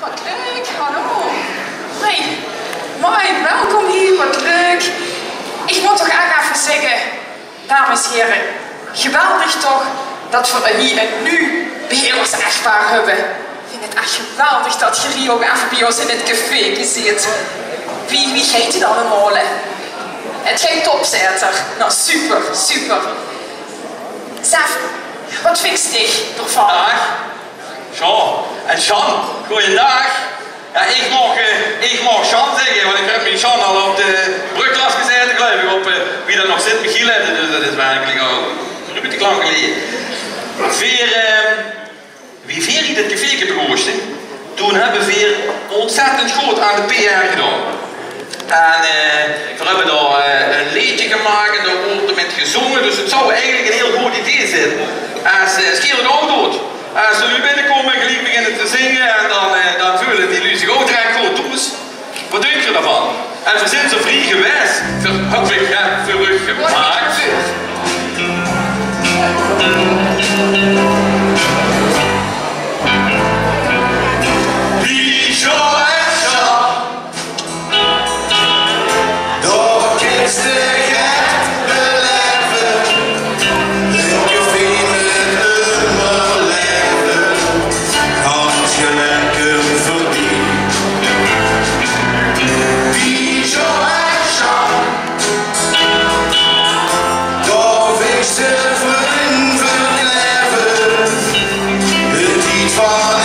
Wat leuk, hallo. Hey, mooi, welkom hier, wat leuk. Ik moet toch even zeggen, dames en heren, geweldig toch dat we hier en nu weer ons echtpaar hebben. Ik vind het echt geweldig dat je hier ook even bij ons in het café zit. Wie geeft het allemaal? Het geen topzetter. Nou, super, super. Sef, wat vindt je ervan? Dag. Zo, en Jean, goeiedag. Ja, ik mag Jean zeggen, want ik heb met Jean al op de brugklas gezeten, geloof ik, op wie dat nog zit, Michiel, dus dat is eigenlijk al een lang geleden. Wie hier dit café begonnen, toen hebben we ontzettend goed aan de PR gedaan. En we hebben daar een liedje gemaakt en daar wordt er met gezongen, dus het zou eigenlijk een heel goed idee zijn. Als Schiel het ook doet. Als ze nu binnenkomen en gelijk beginnen te zingen en dan vullen die jullie zich ook direct goed toe. Wat denk je daarvan? En we zijn zo vrij geweest, heb ik gemaakt. Van